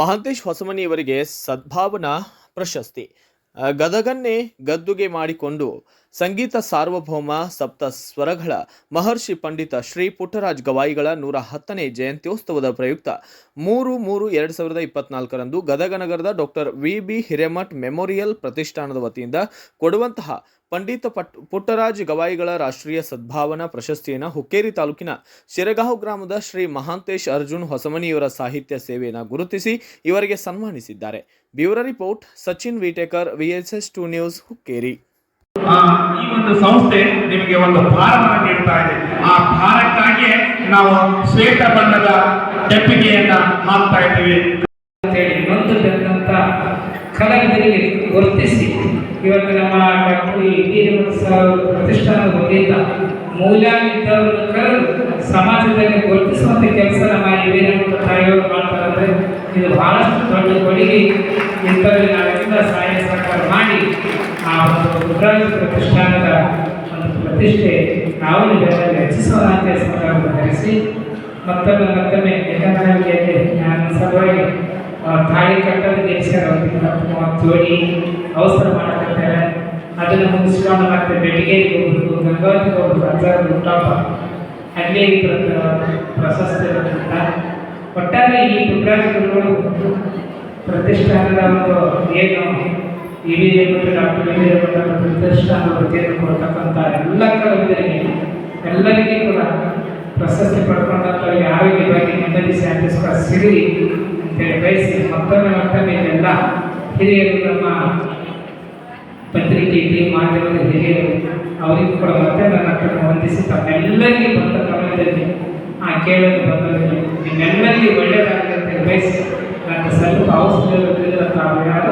ಮಹಾಂತೇಶ್ ಹೊಸಮನಿ ಇವರಿಗೆ ಸದ್ಭಾವನಾ ಪ್ರಶಸ್ತಿ. ಗದಗನ್ನೇ ಗದ್ದುಗೆ ಮಾಡಿಕೊಂಡು ಸಂಗೀತ ಸಾರ್ವಭೌಮ ಸಪ್ತ ಸ್ವರಗಳ ಮಹರ್ಷಿ ಪಂಡಿತ ಶ್ರೀ ಪುಟ್ಟರಾಜ ಗವಾಯಿಗಳ 110ನೇ ಜಯಂತ್ಯೋತ್ಸವದ ಪ್ರಯುಕ್ತ 3/3/2024 ಗದಗ ನಗರದ ಡಾಕ್ಟರ್ ವಿ.ಬಿ. ಹಿರೇಮಠ್ ಮೆಮೋರಿಯಲ್ ಪ್ರತಿಷ್ಠಾನದ ವತಿಯಿಂದ ಕೊಡುವಂತಹ ಪಂಡಿತ ಪುಟ್ಟರಾಜ ಗವಾಯಿಗಳ ರಾಷ್ಟ್ರೀಯ ಸದ್ಭಾವನಾ ಪ್ರಶಸ್ತಿಯನ್ನು ಹುಕ್ಕೇರಿ ತಾಲೂಕಿನ ಶಿರಗಾಂವ್ ಗ್ರಾಮದ ಶ್ರೀ ಮಹಾಂತೇಶ್ ಅರ್ಜುನ್ ಹೊಸಮನಿಯವರ ಸಾಹಿತ್ಯ ಸೇವೆಯನ್ನು ಗುರುತಿಸಿ ಇವರಿಗೆ ಸನ್ಮಾನಿಸಿದ್ದಾರೆ. Bureau report Sachin Vitekar, VSS2 news, Hukkeri. ಈ ಒಂದು ಸಂಸ್ಥೆ ನಿಮಗೆ ಒಂದು ಭಾರವನ್ನು ನೀಡ್ತಾ ಇದೆ. ಆ ಭಾರಕ್ಕಾಗಿ ನಾವು ಶ್ವೇತ ಬಣ್ಣದ ಟೆಪ್ಪಿಗೆಯನ್ನ ಹಾಕ್ತಾ ಇದ್ದೀವಿ. ನೊಂದು ಬೆಂದಂತ ಕಲಾವಿದರಿಗೆ ಗುರುತಿಸಿ ಇವತ್ತು ನಮ್ಮ ಪ್ರತಿಷ್ಠಾನದ ವತಿಯಿಂದ ಮೂಲ್ಯಾಗಿದ್ದವರನ್ನು ಕರೆದು ಸಮಾಜದಲ್ಲಿ ಗುರುತಿಸುವಂಥ ಕೆಲಸ ನಮ್ಮ ವೀರಮಠ ತಾಯಿಯವರು ಮಾಡ್ತಾರೆ. ಇದು ಬಹಳಷ್ಟು ದೊಡ್ಡ ಕೊಡುಗೆ. ಇಂಥವ್ರಿಗೆ ನಾವೆಲ್ಲ ಸಹಾಯ ಸಹಕಾರ ಮಾಡಿ ಆ ಒಂದು ಪುಟ್ಟರಾಜ ಪ್ರತಿಷ್ಠಾನದ ಒಂದು ಪ್ರತಿಷ್ಠೆ ನಾವು ಹೆಚ್ಚಿಸೋಣ ಅಂತ ಸಂದರ್ಭ ಧರಿಸಿ ಮತ್ತೊಮ್ಮೆ ಏಕನಾಗಿಯಲ್ಲಿ ನಾನು ಸಲುವಾಗಿ ತಾಳಿ ಕಟ್ಟದ ದೇಶರ ಜೋಡಿ ಅವಸರ ಮಾಡಕತ್ತಾರೆ. ಅದನ್ನು ಮುಗಿಸ್ಕೊಂಡು ಮತ್ತೆ ಬೆಳಗ್ಗೆಗೆ ಹೋಗ್ಬೇಕು, ಗಂಗಾವತಿಗೆ ಹೋಗ್ಬೇಕು, ಅಜ್ಜಾರ ಹುಟ್ಟಪ್ಪ ಅಲ್ಲೇ ಪ್ರಶಸ್ತಿ ಇರೋದ್ರಿಂದ ಒಟ್ಟಾರೆ ಈ ಪುಟ್ಟರಾಜ ಗುರುಗಳು ಪ್ರತಿಷ್ಠಾನದ ಒಂದು ಏನು ಡಾಕ್ಟರ್ ಪ್ರತಿಷ್ಠಾನದ ವತಿಯನ್ನು ಕೊಡ್ತಕ್ಕಂಥ ಎಲ್ಲ ಕಲಾವಿದರಿಗೆ ಎಲ್ಲರಿಗೂ ಕೂಡ ಪ್ರಶಸ್ತಿ ಪಡ್ಕೊಂಡಂಥವ್ರಿಗೆ ಆರೋಗ್ಯವಾಗಿ ನೆಮ್ಮದಿ ಶಾಂತಿಸ್ಕರ ಸಿಗಲಿ ಅಂತೇಳಿ ಬಯಸಿ ಮತ್ತೊಮ್ಮೆ ಎಲ್ಲ ಹಿರಿಯರು ನಮ್ಮ ಪತ್ರಿಕೆ ಮಾಧ್ಯಮದ ಹಿರಿಯರು ಅವರಿಗೂ ಕೂಡ ಮತ್ತೆ ನನ್ನ ವಂದಿಸಿ ತಮ್ಮೆಲ್ಲರಿಗೂ ಬಂದ ಗಮನದಲ್ಲಿ ಕೇಳಲು ಬಂದಲ್ಲಿ ನಿಮ್ಮೆಲ್ಲರಿಗೂ ಒಳ್ಳೆಯದಾಗಲಿ ಅಂತ ಬಯಸಿ ನನ್ನ ಸ್ವಲ್ಪ ಔಷಧ ತಾವು ಯಾರು